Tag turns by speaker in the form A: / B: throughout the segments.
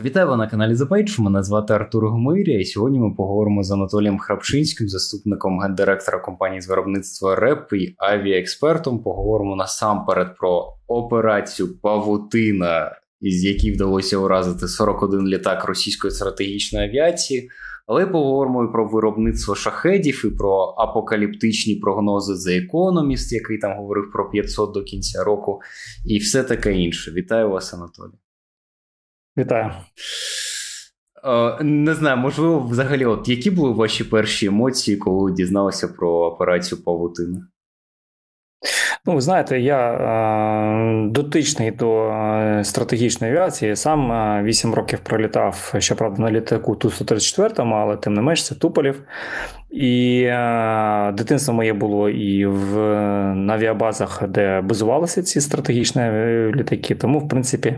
A: Вітаю вас на каналі The Page, мене звати Артур Гомиря, і сьогодні ми поговоримо з Анатолієм Храпчинським, заступником гендиректора компанії з виробництва РЕП і авіаекспертом. Поговоримо насамперед про операцію «Павутина», із якій вдалося уразити 41 літак російської стратегічної авіації, але поговоримо і про виробництво шахедів, і про апокаліптичні прогнози The Economist, який там говорив про 500 до кінця року, і все таке інше. Вітаю вас, Анатолій.
B: Вітаю.
A: Не знаю, можливо, взагалі, які були ваші перші емоції, коли дізналися про операцію «Павутина»?
B: Ви знаєте, я дотичний до стратегічної авіації. Сам 8 років пролітав, щоправда, на літаку Ту-134, але тим не менш це Туполів. І дитинство моє було і на авіабазах, де базувалися ці стратегічні літаки. Тому, в принципі,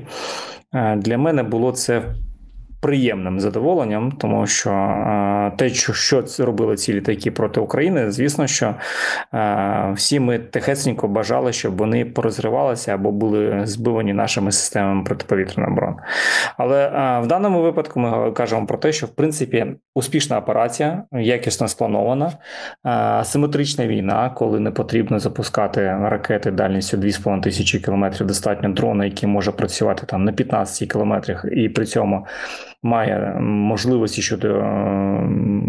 B: для мене було це приємним задоволенням, тому що те, що робили ці літаки проти України, звісно, що всі ми тихесенько бажали, щоб вони порозривалися або були збивані нашими системами протиповітряної оборони. Але в даному випадку ми кажемо про те, що, в принципі, успішна операція, якісно спланована, асиметрична війна, коли не потрібно запускати ракети дальністю 2500 км, достатньо дрона, який може працювати там на 15 км, і при цьому має можливості щодо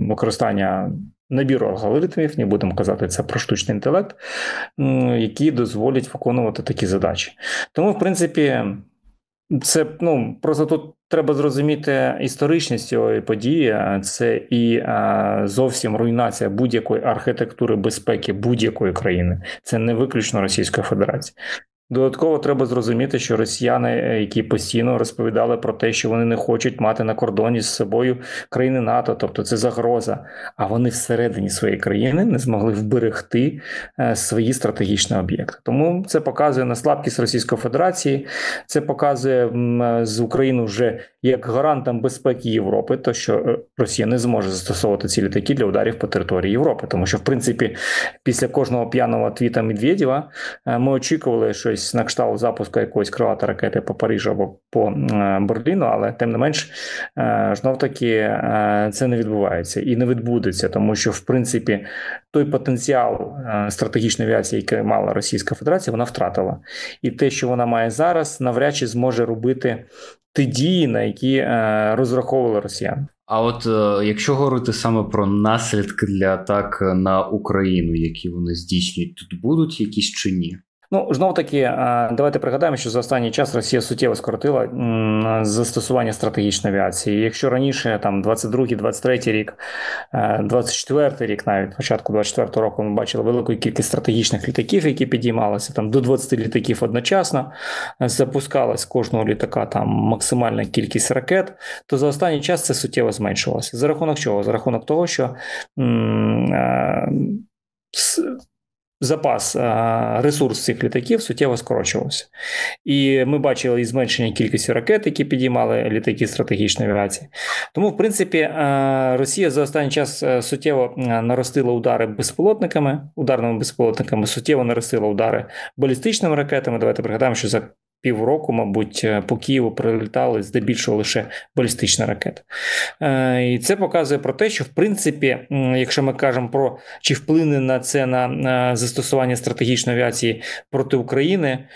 B: використання набіру алгоритмів, не будемо казати це про штучний інтелект, які дозволять виконувати такі задачі. Тому, в принципі, це, просто тут треба зрозуміти історичність цієї події. Це і зовсім руйнація будь-якої архітектури безпеки будь-якої країни. Це не виключно Російської Федерації. Додатково треба зрозуміти, що росіяни, які постійно розповідали про те, що вони не хочуть мати на кордоні з собою країни НАТО, тобто це загроза, а вони всередині своєї країни не змогли вберегти свої стратегічні об'єкти. Тому це показує на слабкість Російської Федерації, це показує з Україну вже як гарантом безпеки Європи, то що Росія не зможе застосовувати ці літаки для ударів по території Європи. Тому що, в принципі, після кожного п'яного твіта Медведєва ми очікували щось на кшталт запуску якоїсь крилатої ракети по Парижу або по Берліну, але тим не менш, знов-таки, це не відбувається і не відбудеться, тому що, в принципі, той потенціал стратегічної авіації, який мала Російська Федерація, вона втратила. І те, що вона має зараз, навряд чи зможе робити ті дії, на які розраховували росіяни.
A: А якщо говорити саме про наслідки для атак на Україну, які вони здійснюють, тут будуть якісь чи ні?
B: Знов-таки, давайте пригадаємо, що за останній час Росія суттєво скоротила застосування стратегічної авіації. Якщо раніше, 22-й, 23-й рік, 24-й рік навіть, початку 24-го року ми бачили велику кількість стратегічних літаків, які підіймалися, до 20 літаків одночасно, запускалась з кожного літака максимальна кількість ракет, то за останній час це суттєво зменшувалося. За рахунок чого? За рахунок того, що запас, ресурс цих літаків суттєво скорочувався. І ми бачили і зменшення кількості ракет, які підіймали літаки стратегічної авіації. Тому, в принципі, Росія за останній час суттєво наростила удари ударними безпілотниками, суттєво наростила удари балістичними ракетами. Давайте пригадаємо, що за півроку, мабуть, по Києву прилітали здебільшого лише балістичні ракети. І це показує про те, що, в принципі, якщо ми кажемо про чи вплине на це на застосування стратегічної авіації проти України,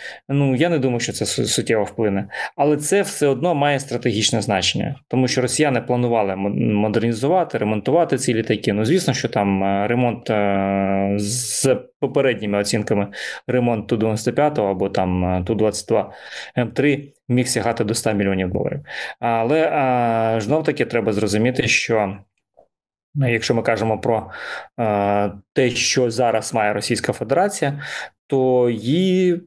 B: я не думаю, що це суттєво вплине. Але це все одно має стратегічне значення, тому що росіяни планували модернізувати, ремонтувати ці літаки. Звісно, що там ремонт з попередніми оцінками, ремонт Ту-95 або Ту-22 М3 міг сягати до $100 мільйонів. Але знов-таки треба зрозуміти, що якщо ми кажемо про те, що зараз має Російська Федерація, то їй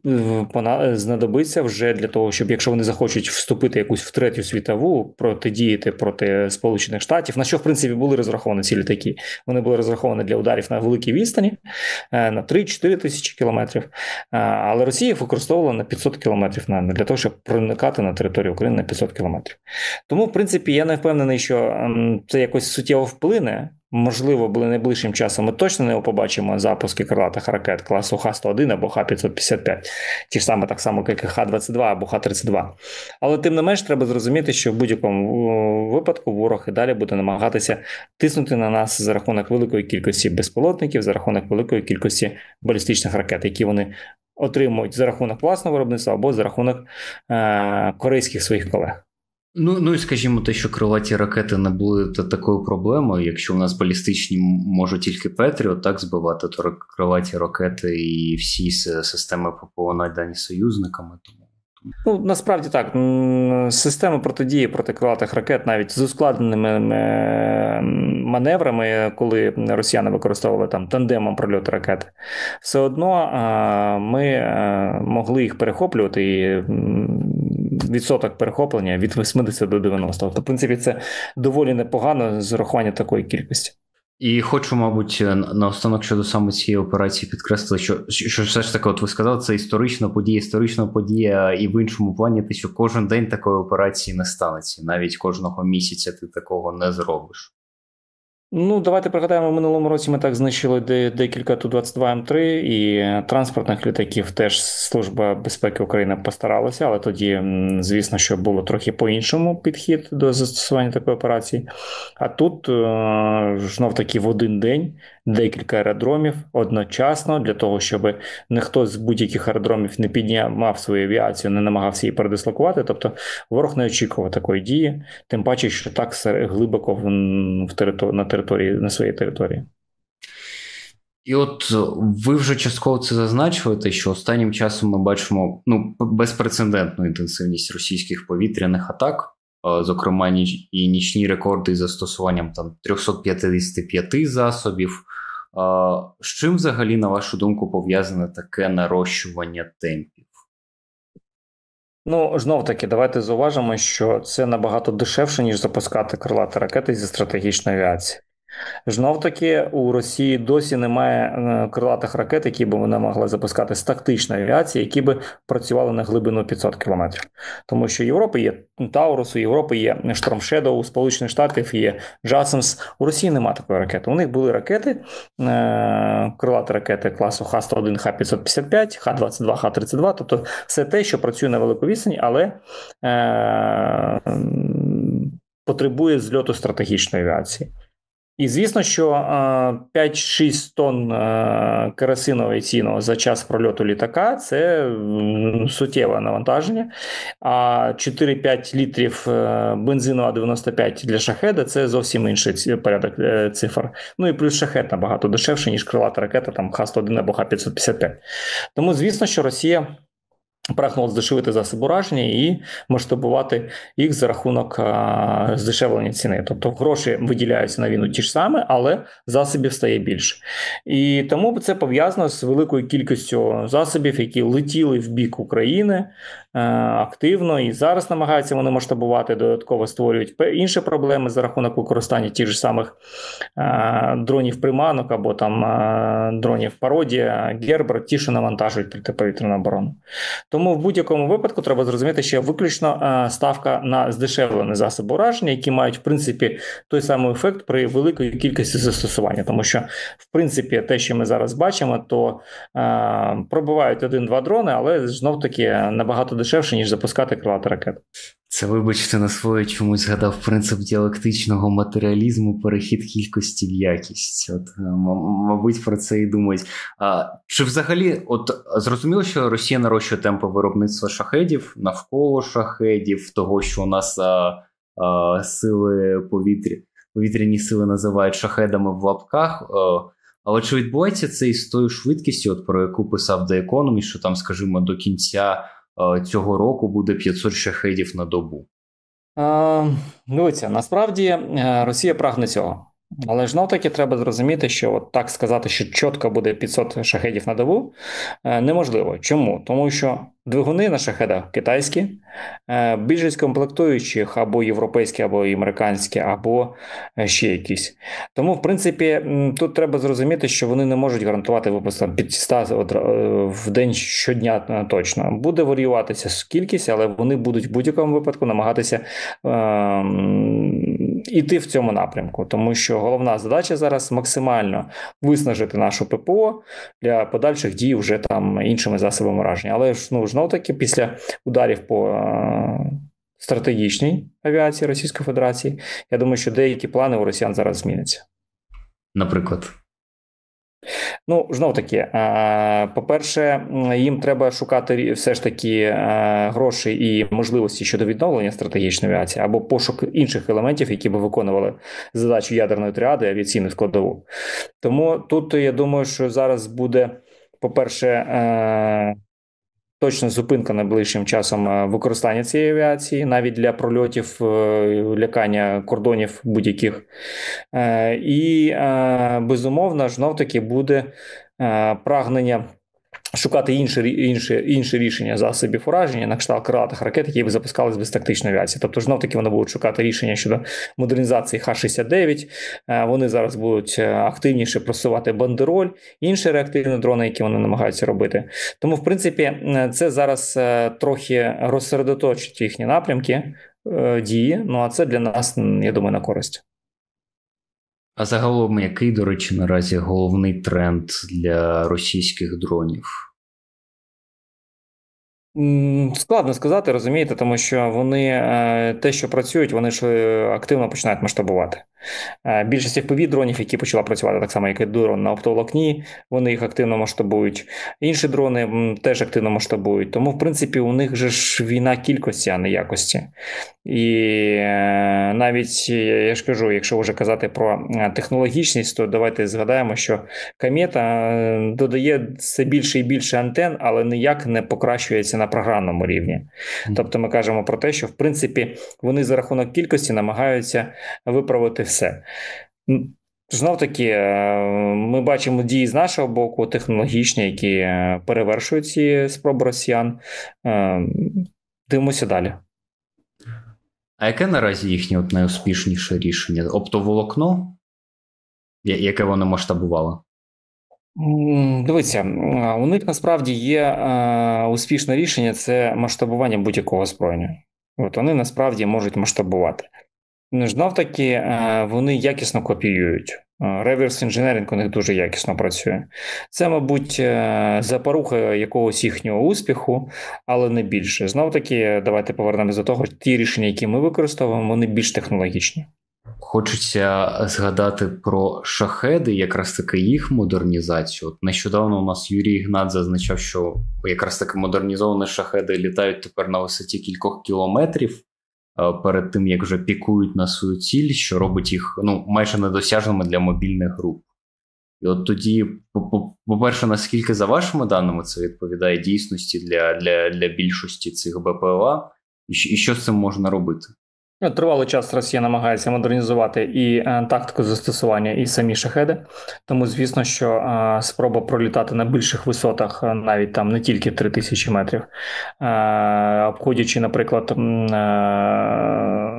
B: знадобиться вже для того, щоб, якщо вони захочуть вступити якусь в третю світову, протидіяти проти Сполучених Штатів, на що, в принципі, були розраховані ці літаки. Вони були розраховані для ударів на великій відстані, на 3-4 тисячі кілометрів, але Росія їх використовувала на 500 кілометрів, для того, щоб проникати на територію України на 500 кілометрів. Тому, в принципі, я не впевнений, що це якось суттєво вплине можливо, найближчим часом ми точно не побачимо запуски крилатих ракет класу Х-101 або Х-555, ті ж саме так само, як і Х-22 або Х-32. Але тим не менш треба зрозуміти, що в будь-якому випадку ворог і далі буде намагатися тиснути на нас за рахунок великої кількості безпілотників, за рахунок великої кількості балістичних ракет, які вони отримують за рахунок власного виробництва або за рахунок корейських своїх колег.
A: Ну і скажімо, те, що крилаті ракети не були такою проблемою, якщо у нас балістичні можуть тільки Петріот так збивати, то крилаті ракети і всі системи ППО надані союзниками.
B: Ну, насправді так, системи протидії проти крилатих ракет навіть з ускладненими маневрами, коли росіяни використовували там тандемом прольоту ракети, все одно ми могли їх перехоплювати, і відсоток перехоплення від 80 до 90. Тобто, в принципі, це доволі непогано з урахуванням такої кількості.
A: І хочу, мабуть, наостанок щодо саме цієї операції підкреслити, що все ж таки, от ви сказали, це історична подія, і в іншому плані те, що кожен день такої операції не станеться, навіть кожного місяця ти такого не зробиш.
B: Ну, давайте пригадаємо, в минулому році ми так знищили декілька Ту-22М3, і транспортних літаків теж Служба безпеки України постаралася, але тоді, звісно, що було трохи по-іншому підхід до застосування такої операції. А тут, знов-таки, в один день декілька аеродромів одночасно, для того, щоб ніхто з будь-яких аеродромів не піднімав свою авіацію, не намагався її передислокувати. Тобто ворог не очікував такої дії, тим паче, що так глибоко на своїй території.
A: І от ви вже частково це зазначуєте, що останнім часом ми бачимо безпрецедентну інтенсивність російських повітряних атак, зокрема і нічні рекорди із застосуванням там 355 засобів. З чим взагалі, на вашу думку, пов'язане таке нарощування темпів?
B: Ну, знов-таки, давайте зауважимо, що це набагато дешевше, ніж запускати крилаті ракети зі стратегічної авіації. Знов-таки, у Росії досі немає крилатих ракет, які б вона могла запускати з тактичної авіації, які б працювали на глибину 500 кілометрів. Тому що в Європі є Таурус, у Європи є Storm Shadow, у Сполучених Штатів є JASSM. У Росії немає такої ракети. У них були ракети, крилаті ракети класу Х-101, Х-555, Х-22, Х-32, тобто все те, що працює на велику відстані, але потребує зльоту стратегічної авіації. І звісно, що 5-6 тонн керосину авіаційного за час прольоту літака – це суттєве навантаження, а 4-5 літрів бензину А-95 для шахеда – це зовсім інший порядок цифр. Ну і плюс шахед набагато дешевше, ніж крилата ракета там Х-101 або Х-555. Тому звісно, що Росія прагнула здешевити засоби ураження і масштабувати їх за рахунок здешевлення ціни. Тобто гроші виділяються на війну ті ж самі, але засобів стає більше. І тому це пов'язано з великою кількістю засобів, які летіли в бік України активно, і зараз намагаються вони масштабувати, додатково створюють інші проблеми за рахунок використання тих же самих дронів-приманок або там дронів пародія, Гербер, ті, що навантажують протиповітряну оборону. Тому в будь-якому випадку треба зрозуміти, що виключно ставка на здешевлені засоби ураження, які мають, в принципі, той самий ефект при великій кількості застосування. Тому що, в принципі, те, що ми зараз бачимо, то пробивають 1-2 дрони, але знов-таки набагато дешевше, ніж запускати крилаті ракети.
A: Це, вибачте, на своє чомусь згадав принцип діалектичного матеріалізму, перехід кількості в якість. От, мабуть, про це і думають. Чи взагалі, от зрозуміло, що Росія нарощує темпи виробництва шахедів, навколо шахедів, того, що у нас сили повітряні сили називають шахедами в лапках, але чи відбувається це із тою швидкістю, от про яку писав The Economist, що там, скажімо, до кінця цього року буде 500 шахедів на добу?
B: Дивіться, насправді Росія прагне цього. Але ж навтаки треба зрозуміти, що от так сказати, що чітко буде 500 шахедів на добу, неможливо. Чому? Тому що двигуни на шахедах китайські, більшість комплектуючих або європейські, або американські, або ще якісь. Тому, в принципі, тут треба зрозуміти, що вони не можуть гарантувати випуск 500 в день щодня точно. Буде варіюватися кількість, але вони будуть в будь-якому випадку намагатися іти в цьому напрямку, тому що головна задача зараз максимально виснажити нашу ППО для подальших дій вже там іншими засобами ураження. Але ж знов таки після ударів по стратегічній авіації Російської Федерації, я думаю, що деякі плани у росіян зараз зміняться.
A: Наприклад?
B: Знов таки, по-перше, їм треба шукати все ж таки гроші і можливості щодо відновлення стратегічної авіації або пошук інших елементів, які б виконували задачу ядерної тріади, авіаційну складову. Тому тут, я думаю, що зараз буде, по-перше, точно зупинка найближчим часом використання цієї авіації, навіть для прольотів, лякання кордонів будь-яких. І, безумовно, знов-таки буде прагнення шукати інші рішення засобів ураження на кшталт крилатих ракет, які б запускались без тактичної авіації. Тобто, знов-таки вони будуть шукати рішення щодо модернізації Х-69, вони зараз будуть активніше просувати бандероль, інші реактивні дрони, які вони намагаються робити. Тому, в принципі, це зараз трохи розсередоточить їхні напрямки дії, а це для нас, я думаю, на користь.
A: А загалом, який, до речі, наразі головний тренд для російських дронів?
B: Складно сказати, розумієте, тому що вони те, що працюють, вони ж активно починають масштабувати. Більшість FPV-дронів, які почали працювати так само, як і дрон на оптоволокні, вони їх активно масштабують. Інші дрони теж активно масштабують. Тому, в принципі, у них же ж війна кількості, а не якості. І навіть, я ж кажу, якщо вже казати про технологічність, то давайте згадаємо, що комета додає все більше і більше антен, але ніяк не покращується на програмному рівні. Тобто ми кажемо про те, що, в принципі, вони за рахунок кількості намагаються виправити все. Знов таки, ми бачимо дії з нашого боку, технологічні, які перевершують ці спроби росіян. Дивимося далі.
A: А яке наразі їхнє найуспішніше рішення? Оптоволокно? Яке вони масштабували?
B: Дивіться, у них насправді є успішне рішення – це масштабування будь-якого озброєння. Вони насправді можуть масштабувати. Знов таки, вони якісно копіюють. Реверс інженеринг у них дуже якісно працює. Це, мабуть, запоруха якогось їхнього успіху, але не більше. Знов таки, давайте повернемось до того, ті рішення, які ми використовуємо, вони більш технологічні.
A: Хочеться згадати про шахеди, якраз таки їх модернізацію. От нещодавно у нас Юрій Ігнат зазначав, що якраз таки модернізовані шахеди літають тепер на висоті кількох кілометрів перед тим, як вже пікують на свою ціль, що робить їх майже недосяжними для мобільних груп. І от тоді, по-перше, наскільки за вашими даними це відповідає дійсності для більшості цих БПЛА, і що з цим можна робити?
B: Тривалий час Росія намагається модернізувати і тактику застосування, і самі шахеди. Тому, звісно, що спроба пролітати на більших висотах, навіть там не тільки 3000 метрів, обходячи, наприклад,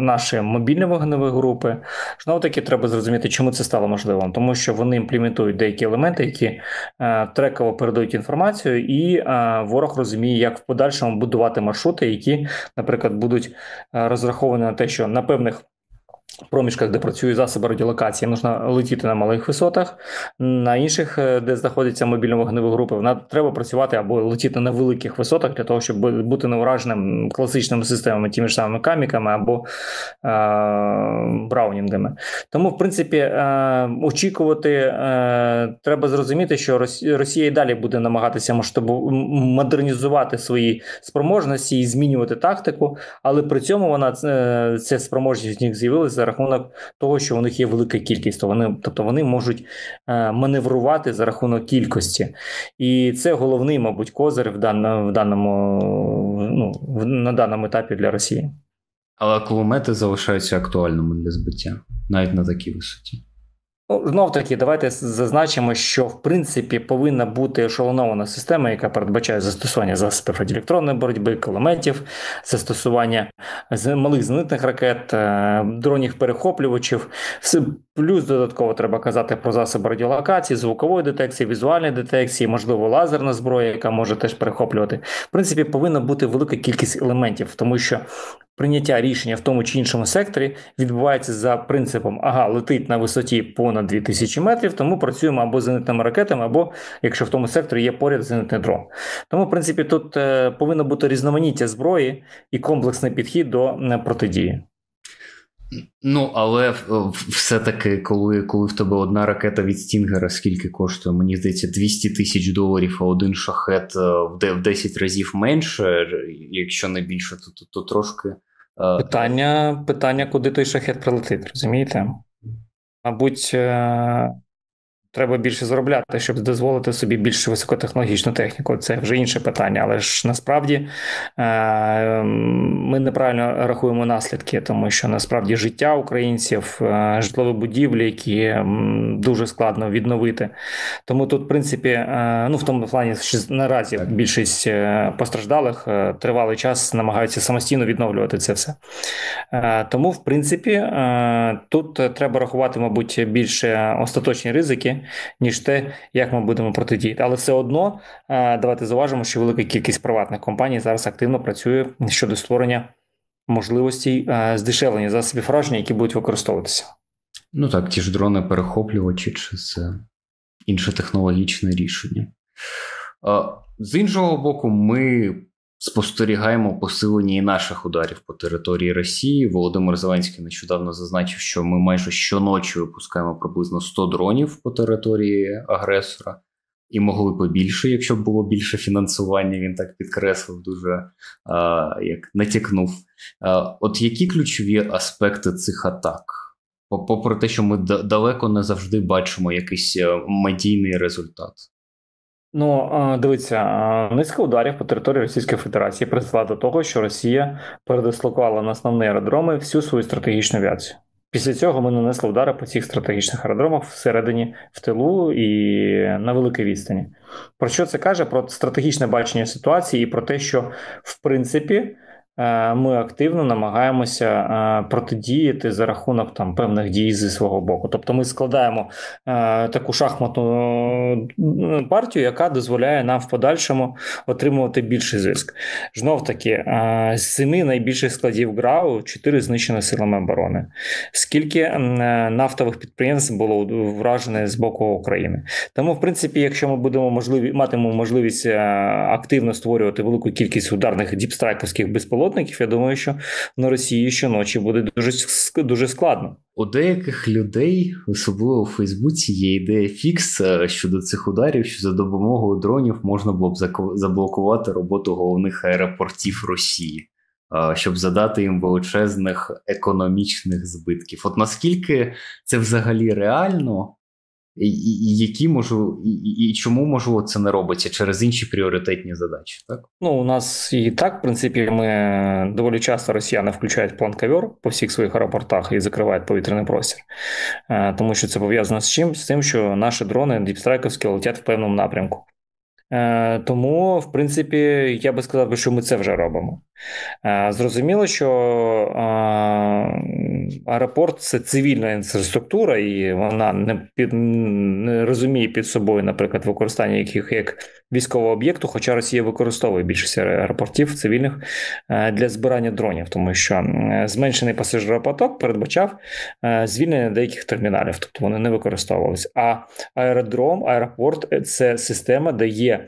B: наші мобільні вогневі групи, знову-таки треба зрозуміти, чому це стало можливим. Тому що вони імплементують деякі елементи, які треково передають інформацію, і ворог розуміє, як в подальшому будувати маршрути, які, наприклад, будуть розраховані на те, що на певних проміжках, де працюють засоби радіолокації, можна летіти на малих висотах, на інших, де знаходяться мобільно-вогневі групи, треба працювати або летіти на великих висотах для того, щоб бути неураженим класичними системами, тими ж самими каміками або браунінгами. Тому, в принципі, очікувати, треба зрозуміти, що Росія і далі буде намагатися модернізувати свої спроможності і змінювати тактику, але при цьому ця спроможність в них з'явилася за рахунок того, що у них є велика кількість. Тобто вони можуть маневрувати за рахунок кількості. І це головний, мабуть, козир на даному етапі для Росії.
A: Але кулемети залишаються актуальними для збиття, навіть на такій висоті.
B: Знов-таки, давайте зазначимо, що в принципі повинна бути ешелонована система, яка передбачає застосування засобів радіоелектронної боротьби, кулеметів, застосування малих зенитних ракет, дронів-перехоплювачів. Плюс додатково треба казати про засоби радіолокації, звукової детекції, візуальної детекції, можливо, лазерна зброя, яка може теж перехоплювати. В принципі, повинна бути велика кількість елементів, тому що прийняття рішення в тому чи іншому секторі відбувається за принципом, летить на висоті понад 2000 метрів, тому працюємо або з зенитними ракетами, або, якщо в тому секторі є поряд зенитний дрон. Тому, в принципі, тут повинно бути різноманіття зброї і комплексний підхід до протидії.
A: Ну, але все-таки, коли в тебе одна ракета від Стінгера, скільки коштує? Мені здається, $200,000, а один шахет в 10 разів менше, якщо не більше, то трошки...
B: Питання, куди той шахет прилетить, розумієте? Мабуть, треба більше заробляти, щоб дозволити собі більш високотехнологічну техніку. Це вже інше питання, але ж насправді ми неправильно рахуємо наслідки, тому що насправді життя українців, житлові будівлі, які дуже складно відновити. Тому тут, в принципі, в тому плані, що наразі більшість постраждалих тривалий час намагаються самостійно відновлювати це все. Тому, в принципі, тут треба рахувати, мабуть, більше остаточні ризики, ніж те, як ми будемо протидіяти. Але все одно, давайте зауважимо, що велика кількість приватних компаній зараз активно працює щодо створення можливостей здешевлення засобів враження, які будуть використовуватися.
A: Ну так, ті ж дрони-перехоплювачі, чи це інше технологічне рішення. З іншого боку, ми спостерігаємо посилення і наших ударів по території Росії. Володимир Зеленський нещодавно зазначив, що ми майже щоночі випускаємо приблизно 100 дронів по території агресора. І могли б більше, якщо б було більше фінансування, він так підкреслив, дуже як натякнув. От які ключові аспекти цих атак? Попри те, що ми далеко не завжди бачимо якийсь медійний результат.
B: Дивіться, низка ударів по території Російської Федерації призвела до того, що Росія передислокувала на основні аеродроми всю свою стратегічну авіацію. Після цього ми нанесли удари по цих стратегічних аеродромах всередині, в тилу і на великій відстані. Про що це каже? Про стратегічне бачення ситуації і про те, що, в принципі, ми активно намагаємося протидіяти за рахунок певних дій зі свого боку. Тобто ми складаємо таку шахматну партію, яка дозволяє нам в подальшому отримувати більший зиск. Знов-таки, з 7 найбільших складів ГРАУ 4 знищено силами оборони. Скільки нафтових підприємств було вражене з боку України. Тому, в принципі, якщо ми матимемо можливість активно створювати велику кількість ударних діпстрайковських безпілотників, я думаю, що на Росії щоночі буде дуже складно.
A: У деяких людей, особливо у Фейсбуці, є ідея фікс щодо цих ударів, що за допомогою дронів можна було б заблокувати роботу головних аеропортів Росії, щоб задати їм величезних економічних збитків. От наскільки це взагалі реально? І чому, можливо, це не робиться через інші пріоритетні задачі, так?
B: У нас і так, в принципі, ми доволі часто росіяни включають план ковер по всіх своїх аеропортах і закривають повітряний простір. Тому що це пов'язано з чим? З тим, що наші дрони діпстрайковські летять в певному напрямку. Тому, в принципі, я би сказав, що ми це вже робимо. Зрозуміло, що аеропорт – це цивільна інфраструктура, і вона не розуміє під собою, наприклад, використання яких як військового об'єкту, хоча Росія використовує більшість аеропортів цивільних для збирання дронів, тому що зменшений пасажиропоток передбачав звільнення деяких терміналів, тобто вони не використовувалися. А аеропорт – це система, де є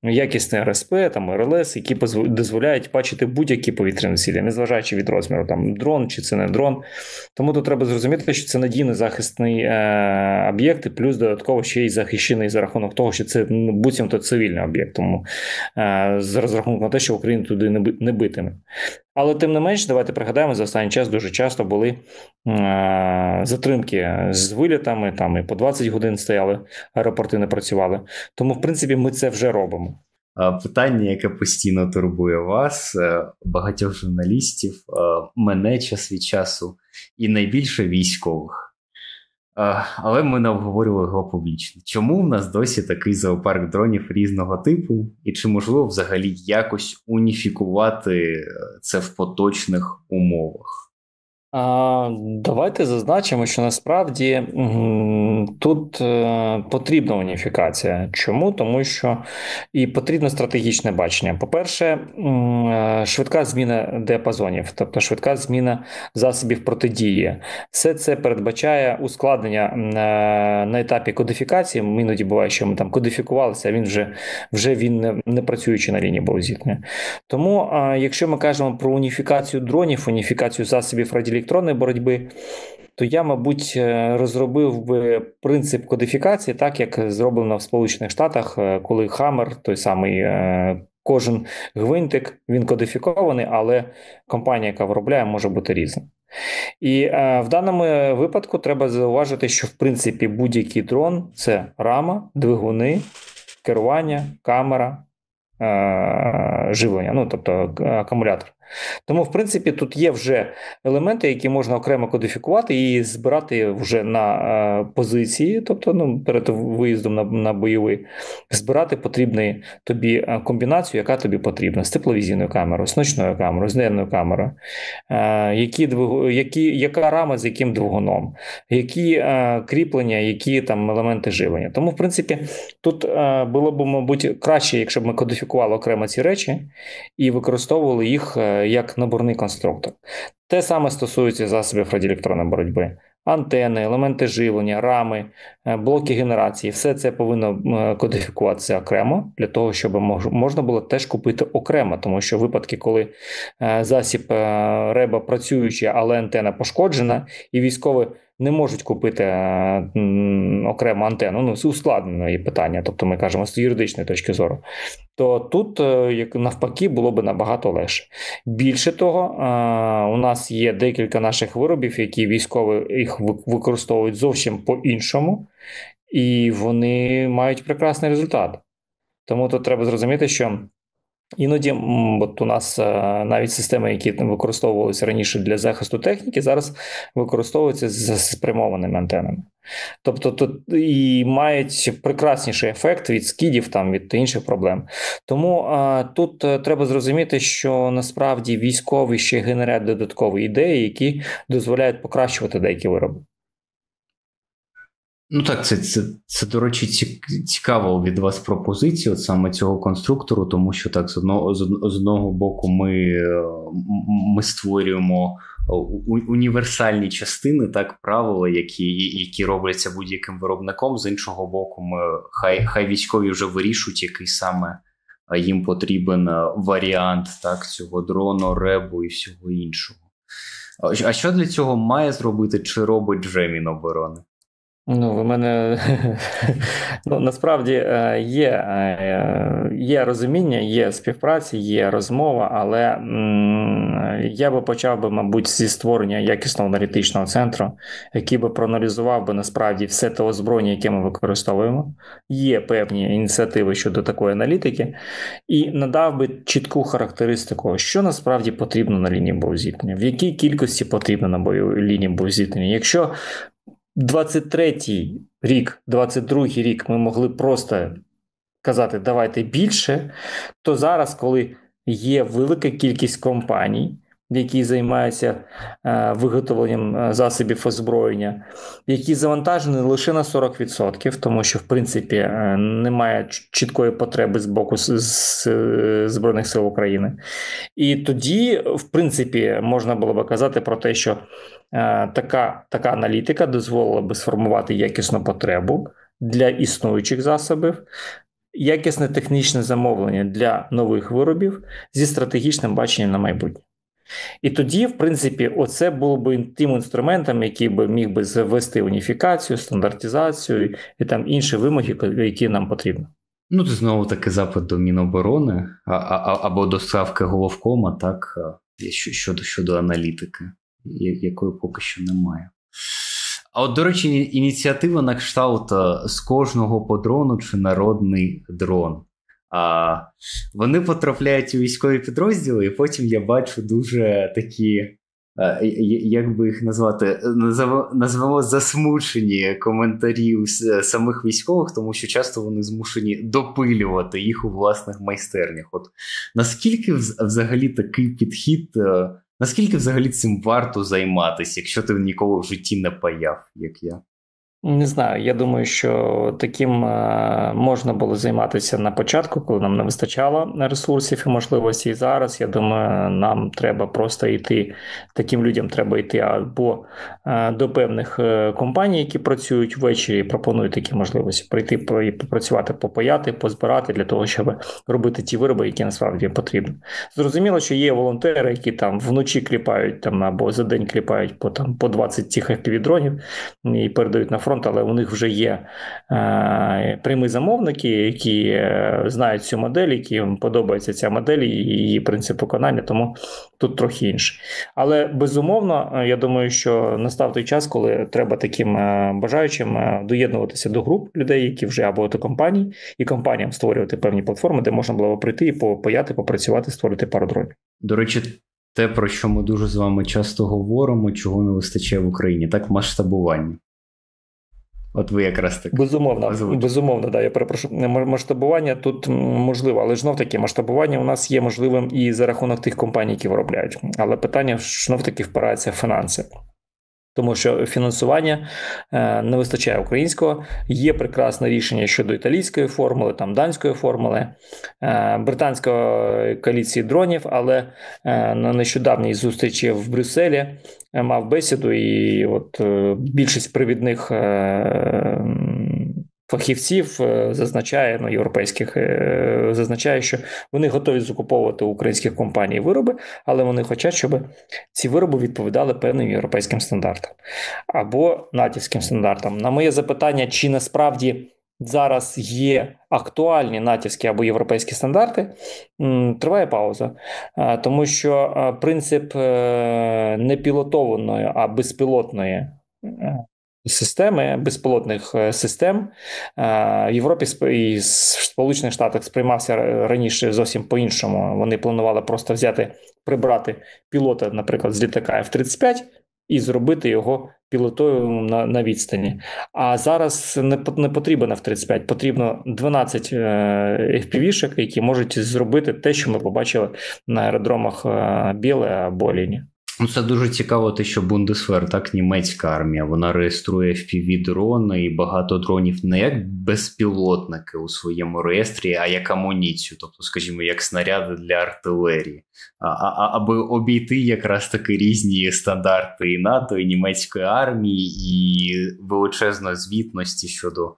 B: якісне РСП, РЛС, які дозволяють бачити будь-які повітряні цілі, незважаючи від розміру, дрон чи це не дрон. Тому тут треба зрозуміти, що це надійний захисний об'єкт, і плюс додатково ще й захищений за рахунок того, що це буцімто цивільний об'єкт, тому з розрахунку на те, що Україна туди не битиме. Але тим не менш, давайте пригадаємо, за останній час дуже часто були затримки з вилітами, і по 20 годин стояли, аеропорти не працювали. Тому, в принципі, ми це вже робимо.
A: Питання, яке постійно турбує вас, багатьох журналістів, мене час від часу і найбільше військових. Але ми не обговорювали його публічно. Чому в нас досі такий зоопарк дронів різного типу? І чи можливо взагалі якось уніфікувати це в поточних умовах?
B: Давайте зазначимо, що насправді тут потрібна уніфікація. Чому? Тому що і потрібно стратегічне бачення. По-перше, швидка зміна діапазонів, тобто швидка зміна засобів протидії. Все це передбачає ускладнення на етапі кодифікації. Іноді буває, що ми там кодифікувалися, а він вже він не працюючи на лінії боєзіткнення. Тому, якщо ми кажемо про уніфікацію дронів, уніфікацію засобів радіоелектронної боротьби, то я, мабуть, розробив би принцип кодифікації, так як зроблено в Сполучених Штатах, коли Hammer, той самий, кожен гвинтик, він кодифікований, але компанія, яка виробляє, може бути різна. І в даному випадку треба зауважити, що в принципі будь-який дрон – це рама, двигуни, керування, камера, живлення, тобто акумулятор. Тому, в принципі, тут є вже елементи, які можна окремо кодифікувати і збирати вже на позиції, тобто перед виїздом на бойовий, збирати потрібну тобі комбінацію, яка тобі потрібна, з тепловізійною камерою, з ночною камерою, з денною камерою, яка рама з яким двигуном, які кріплення, які там елементи живлення. Тому, в принципі, тут було б, мабуть, краще, якщо б ми кодифікували окремо ці речі і використовували їх як наборний конструктор. Те саме стосується засобів радіоелектронної боротьби. Антени, елементи живлення, рами, блоки генерації. Все це повинно кодифікуватися окремо, для того, щоб можна було теж купити окремо. Тому що випадки, коли засіб реба працюючий, але антена пошкоджена, і військові не можуть купити окрему антенну, ускладнене є питання, тобто ми кажемо з юридичної точки зору, то тут навпаки було б набагато легше. Більше того, у нас є декілька наших виробів, які військові їх використовують зовсім по-іншому, і вони мають прекрасний результат. Тому тут треба зрозуміти, що іноді от у нас навіть системи, які використовувалися раніше для захисту техніки, зараз використовуються з спрямованими антенами. Тобто тут і мають прекрасніший ефект від скидів, від інших проблем. Тому тут треба зрозуміти, що насправді військові ще генерують додаткові ідеї, які дозволяють покращувати деякі вироби.
A: Так, це, до речі, цікаво від вас пропозиція от саме цього конструктору, тому що так, з одного боку ми створюємо універсальні частини, так, правила, які робляться будь-яким виробником, з іншого боку, хай військові вже вирішують, який саме їм потрібен варіант, так, цього дрону, ребу і всього іншого. А що для цього має зробити, чи робить вже Міноборони?
B: В мене насправді є розуміння, є співпраця, є розмова, але я би почав мабуть, зі створення якісного аналітичного центру, який би проаналізував би насправді все те озброєння, яке ми використовуємо. Є певні ініціативи щодо такої аналітики, і надав би чітку характеристику, що насправді потрібно на лінії боєзіткнення, в якій кількості потрібно на лінії боєзіткнення. Якщо 23-й рік, 22-й рік ми могли просто казати, давайте більше, то зараз, коли є велика кількість компаній, які займаються виготовленням засобів озброєння, які завантажені лише на 40%, тому що, в принципі, немає чіткої потреби з боку Збройних сил України. І тоді, в принципі, можна було б казати про те, що така аналітика дозволила би сформувати якісну потребу для існуючих засобів, якісне технічне замовлення для нових виробів зі стратегічним баченням на майбутнє. І тоді, в принципі, оце було б тим інструментом, який би міг би завести уніфікацію, стандартизацію і там інші вимоги, які нам потрібні.
A: Це знову-таки запит до Міноборони або до ставки головкома, так, щодо аналітики, якої поки що немає. А от, до речі, ініціатива на кшталт «з кожного по дрону» чи «народний дрон». Вони потрапляють у військові підрозділи, і потім я бачу дуже такі, як би їх назвати, назвемо засмучені коментарі самих військових, тому що часто вони змушені допилювати їх у власних майстернях. От наскільки взагалі такий підхід, наскільки взагалі цим варто займатися, якщо ти ніколи в житті не паяв, як я?
B: Не знаю, я думаю, що таким можна було займатися на початку, коли нам не вистачало ресурсів і можливостей. І зараз, я думаю, нам треба просто йти, таким людям треба йти або до певних компаній, які працюють ввечері, і пропонують такі можливості, прийти і попрацювати, попаяти, позбирати для того, щоб робити ті вироби, які насправді потрібні. Зрозуміло, що є волонтери, які там вночі кліпають там, або за день кліпають по 20 тих FPV-дронів і передають на фронт, але у них вже є прямі замовники, які знають цю модель, які їм подобається ця модель і її принцип виконання, тому тут трохи інше. Але безумовно, я думаю, що настав той час, коли треба таким бажаючим доєднуватися до груп людей, які вже або до компаній, і компаніям створювати певні платформи, де можна було прийти і попаяти, попрацювати, створити пару дронів.
A: До речі, те, про що ми дуже з вами часто говоримо, чого не вистачає в Україні, так масштабування. От ви якраз так.
B: Безумовно, да, я перепрошую. Масштабування тут можливо, але знов-таки масштабування у нас є можливим і за рахунок тих компаній, які виробляють. Але питання знов-таки впирається в фінанси. Тому що фінансування не вистачає українського. Є прекрасне рішення щодо італійської формули, там данської формули, британської коаліції дронів, але на нещодавній зустрічі в Брюсселі мав бесіду, і от більшість провідних фахівців зазначає, європейських, зазначає, що вони готові закуповувати у українських компаній вироби, але вони хочуть, щоб ці вироби відповідали певним європейським стандартам або натівським стандартам. На моє запитання, чи насправді зараз є актуальні натівські або європейські стандарти, триває пауза. Тому що принцип не пілотованої, а безпілотної системи, безпілотних систем в Європі і в Сполучених Штатах сприймався раніше зовсім по-іншому. Вони планували просто прибрати пілота, наприклад, з літака F-35 і зробити його пілотою на відстані. А зараз не потрібен F-35, потрібно 12 FPV-шок, які можуть зробити те, що ми побачили на аеродромах Біле або Ліні.
A: Це дуже цікаво, те, що Бундесвер, так, німецька армія, вона реєструє FPV-дрони і багато дронів не як безпілотники у своєму реєстрі, а як амуніцію, тобто, скажімо, як снаряди для артилерії, аби обійти якраз таки різні стандарти і НАТО, і німецької армії, і величезної звітності щодо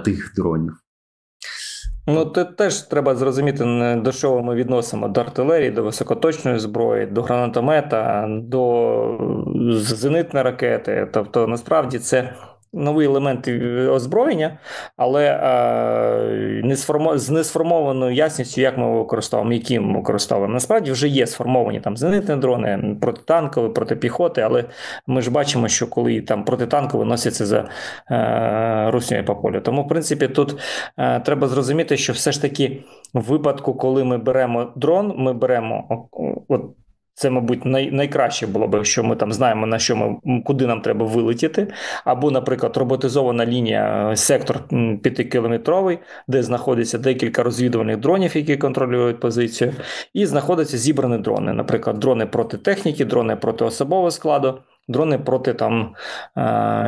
A: тих дронів.
B: Теж треба зрозуміти, до чого ми відносимо: до артилерії, до високоточної зброї, до гранатомета, до зенитної ракети. Тобто, насправді, це новий елемент озброєння, але з несформованою ясністю, як ми його використовуємо, яким ми використовуємо. Насправді вже є сформовані там зенитні дрони, протитанкові, протипіхоти, але ми ж бачимо, що коли там протитанкові носяться за руснею по полю. Тому, в принципі, тут треба зрозуміти, що все ж таки в випадку, коли ми беремо дрон, ми беремо це, мабуть, найкраще було б, що ми там знаємо, куди нам треба вилетіти. Або, наприклад, роботизована лінія, сектор 5-кілометровий, де знаходиться декілька розвідувальних дронів, які контролюють позицію, і знаходяться зібрані дрони. Наприклад, дрони проти техніки, дрони проти особового складу, дрони проти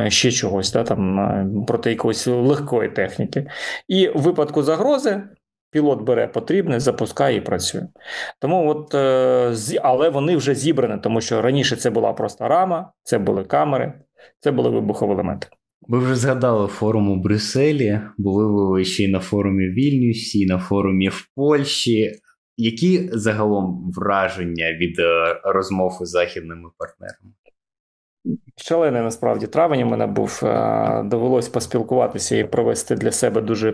B: ще чогось, проти якоїсь легкої техніки. І в випадку загрози пілот бере потрібне, запускає і працює. Тому але вони вже зібрані, тому що раніше це була просто рама, це були камери, це були вибухові елементи.
A: Ви вже згадали форум у Брюсселі, були ви ще й на форумі в Вільнюсі, і на форумі в Польщі. Які загалом враження від розмов із західними партнерами?
B: Шалений, насправді, травень у мене був. Довелось поспілкуватися і провести для себе дуже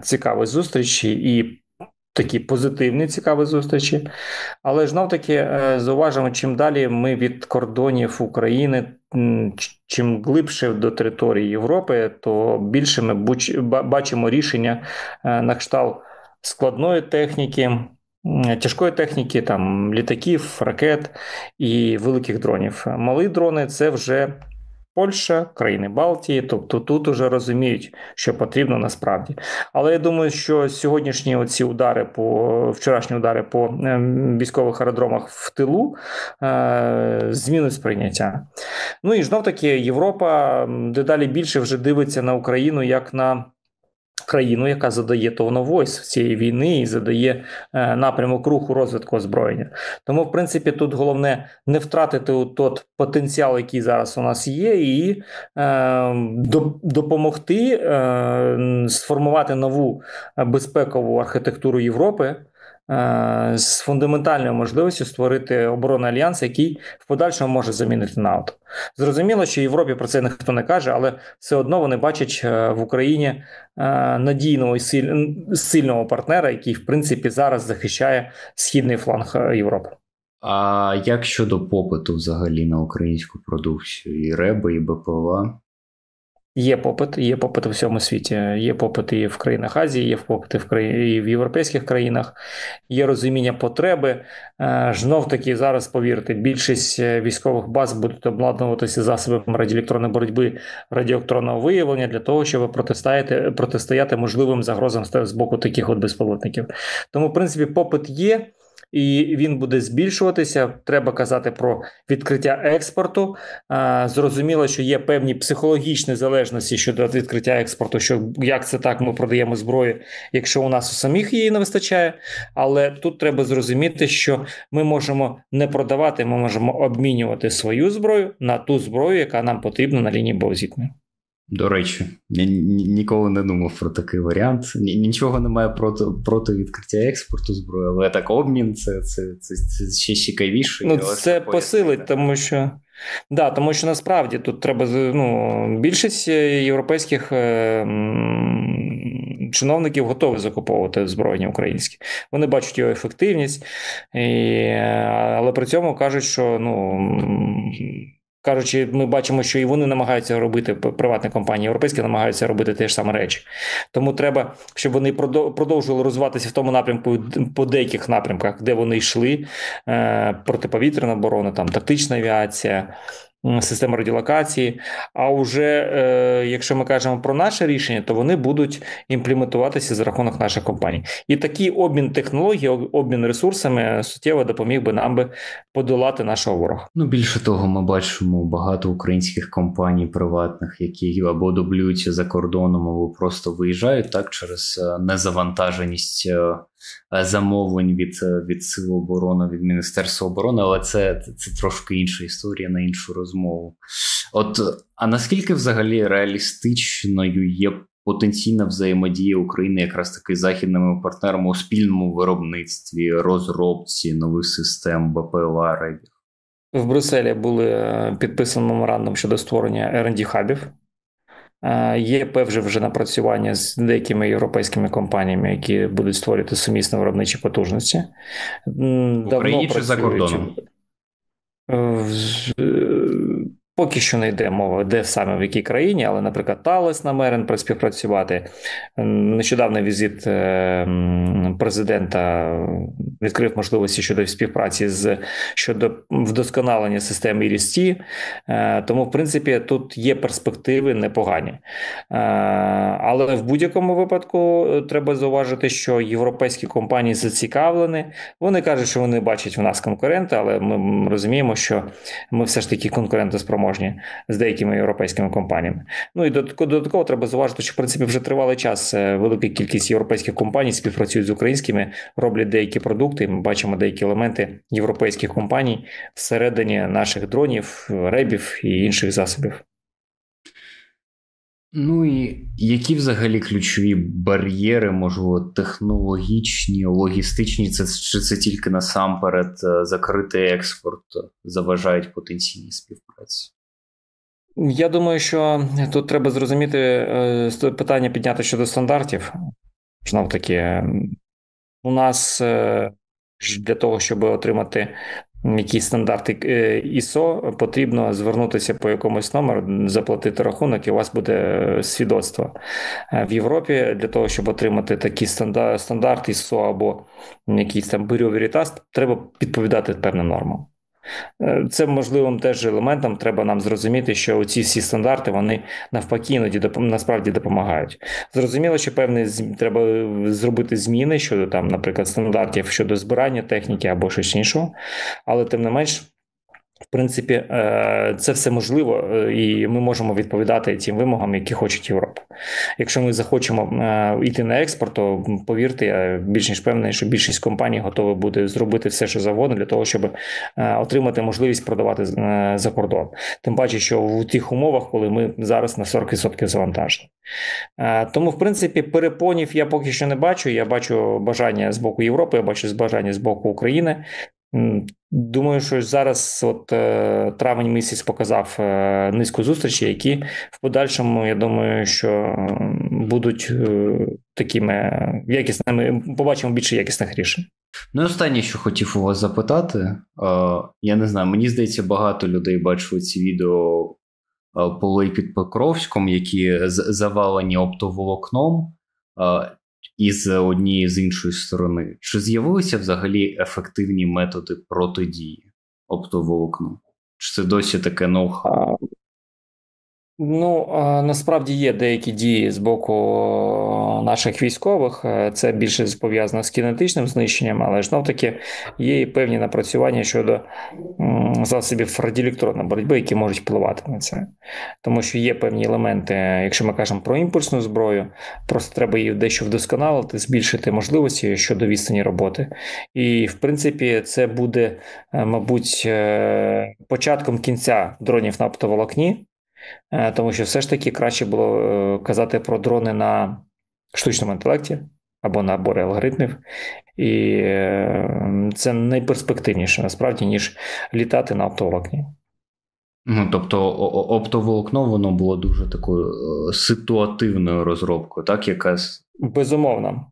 B: цікаві зустрічі і такі позитивні цікаві зустрічі. Але ж навтаки зауважимо, чим далі ми від кордонів України, чим глибше до території Європи, то більше ми бачимо рішення на кшталт складної техніки, тяжкої техніки, літаків, ракет і великих дронів. Малі дрони – це вже Польща, країни Балтії, тобто тут уже розуміють, що потрібно насправді. Але я думаю, що сьогоднішні вчорашні удари по військових аеродромах в тилу змінить сприйняття. Ну і знов-таки Європа дедалі більше вже дивиться на Україну як на країну, яка задає tone of voice цієї війни і задає напрямок руху розвитку озброєння. Тому, в принципі, тут головне не втратити той потенціал, який зараз у нас є, і допомогти сформувати нову безпекову архітектуру Європи, з фундаментальною можливістю створити оборонний альянс, який в подальшому може замінити НАТО. Зрозуміло, що в Європі про це ніхто не каже, але все одно вони бачать в Україні надійного і сильного партнера, який, в принципі, зараз захищає східний фланг Європи.
A: А як щодо попиту взагалі на українську продукцію? І РЕБи, і БПЛА?
B: Є попит у всьому світі. Є попит і в країнах Азії, є попит і в європейських країнах, є розуміння потреби. Знов-таки, зараз, повірте, більшість військових баз будуть обладнуватися засобами радіоелектронної боротьби, радіоелектронного виявлення для того, щоб протистояти можливим загрозам з боку таких от безпілотників. Тому, в принципі, попит є. І він буде збільшуватися. Треба казати про відкриття експорту. Зрозуміло, що є певні психологічні залежності щодо відкриття експорту, що як це так ми продаємо зброю, якщо у нас у самих її не вистачає. Але тут треба зрозуміти, що ми можемо не продавати, ми можемо обмінювати свою зброю на ту зброю, яка нам потрібна на лінії боєзіткнення.
A: До речі, я ніколи не думав про такий варіант. Нічого немає проти відкриття експорту зброї, але так обмін це ще цікавіше.
B: Ну, це посилить, тому що насправді тут треба, більшість європейських чиновників готові закуповувати озброєння українське. Вони бачать його ефективність, але при цьому кажуть, що ми бачимо, що і вони намагаються робити, приватні компанії європейські намагаються робити те ж саме речі. Тому треба, щоб вони продовжували розвиватися в тому напрямку, по деяких напрямках, де вони йшли, протиповітряна оборона, тактична авіація, система радіолокації. А вже, якщо ми кажемо про наше рішення, то вони будуть імплементуватися за рахунок наших компаній. І такий обмін технологій, обмін ресурсами суттєво допоміг би нам подолати нашого ворога.
A: Більше того, ми бачимо багато українських компаній приватних, які або дублюються за кордоном, або просто виїжджають так через незавантаженість замовлень від Сил оборони, від Міністерства оборони, але це трошки інша історія на іншу розмову. А наскільки взагалі реалістичною є потенційна взаємодія України якраз таки з західними партнерами у спільному виробництві, розробці нових систем БПЛА, РЕБів?
B: В Брюсселі були підписані меморандум щодо створення R&D-хабів. Є певне вже напрацювання з деякими європейськими компаніями, які будуть створювати сумісні виробничі потужності.
A: В Україні чи за кордоном?
B: Поки що не йде мова, де саме в якій країні, але, наприклад, Талес намерен співпрацювати. Нещодавний візит президента відкрив можливості щодо співпраці щодо вдосконалення системи IRIS-T. Тому, в принципі, тут є перспективи непогані. Але в будь-якому випадку треба зауважити, що європейські компанії зацікавлені. Вони кажуть, що вони бачать в нас конкурента, але ми розуміємо, що ми все ж таки конкурентоспроможні з деякими європейськими компаніями. І додатково треба зауважити, що в принципі вже тривалий час велика кількість європейських компаній співпрацюють з українськими, роблять деякі продукти. Ми бачимо деякі елементи європейських компаній всередині наших дронів, ребів і інших засобів.
A: І які взагалі ключові бар'єри, можливо, технологічні, логістичні, чи це тільки насамперед закритий експорт заважають потенційній співпраці?
B: Я думаю, що тут треба зрозуміти питання підняти щодо стандартів. Знов-таки, у нас для того, щоб отримати якісь стандарти ISO, потрібно звернутися по якомусь номеру, заплатити рахунок, і у вас буде свідоцтво. В Європі для того, щоб отримати такі стандарти ISO або якийсь там Bureau Veritas, треба відповідати певним нормам. Це можливим теж елементом треба нам зрозуміти, що ці всі стандарти, вони навпаки іноді насправді допомагають. Зрозуміло, що певні треба зробити зміни щодо наприклад, стандартів щодо збирання техніки або щось іншого, але тим не менш В принципі, це все можливо, і ми можемо відповідати тим вимогам, які хоче Європа. Якщо ми захочемо йти на експорт, то повірте, я більш ніж певний, що більшість компаній готові буде зробити все, що завгодно, для того, щоб отримати можливість продавати за кордон. Тим паче, що в тих умовах, коли ми зараз на 40% завантажені. Тому, в принципі, перепонів я поки що не бачу. Я бачу бажання з боку Європи, я бачу бажання з боку України. Думаю, що зараз травень місяць показав низку зустрічей, які в подальшому, я думаю, що будуть такими якісними, побачимо більше якісних рішень.
A: Ну, останнє, що хотів у вас запитати, я не знаю, мені здається, багато людей бачили ці відео полей під Покровськом, які завалені оптоволокном, і з однієї, з іншої сторони. Чи з'явилися взагалі ефективні методи протидії оптоволокну? Чи це досі таке ноу-хау?
B: Ну, насправді є деякі дії з боку наших військових. Це більше пов'язано з кінетичним знищенням, але знов-таки є і певні напрацювання щодо засобів радіоелектронної боротьби, які можуть впливати на це. Тому що є певні елементи, якщо ми кажемо про імпульсну зброю, просто треба її дещо вдосконалити, збільшити можливості щодо відстані роботи. І, в принципі, це буде, мабуть, початком кінця дронів на оптоволокні. Тому що все ж таки краще було казати про дрони на штучному інтелекті або на наборі алгоритмів. І це найперспективніше, насправді, ніж літати на оптоволокні.
A: Ну, тобто оптоволокно, воно було дуже такою ситуативною розробкою, так, якась?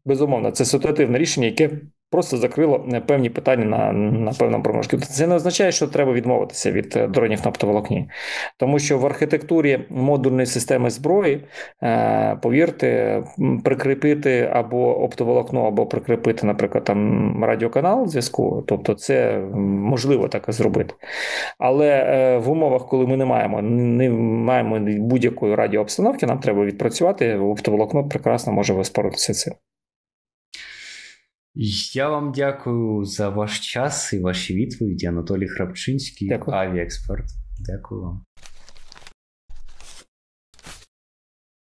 B: Безумовно. Це ситуативне рішення, яке просто закрило певні питання на певному проміжку. Це не означає, що треба відмовитися від дронів на оптоволокні. Тому що в архітектурі модульної системи зброї, повірте, прикріпити або оптоволокно, або прикріпити, наприклад, там радіоканал зв'язку, тобто це можливо так зробити. Але в умовах, коли ми не маємо будь-якої радіообстановки, нам треба відпрацювати, оптоволокно прекрасно може виспоритися цим.
A: Я вам дякую за ваш час і ваші відповіді. Анатолій Храпчинський, авіаексперт. Дякую вам.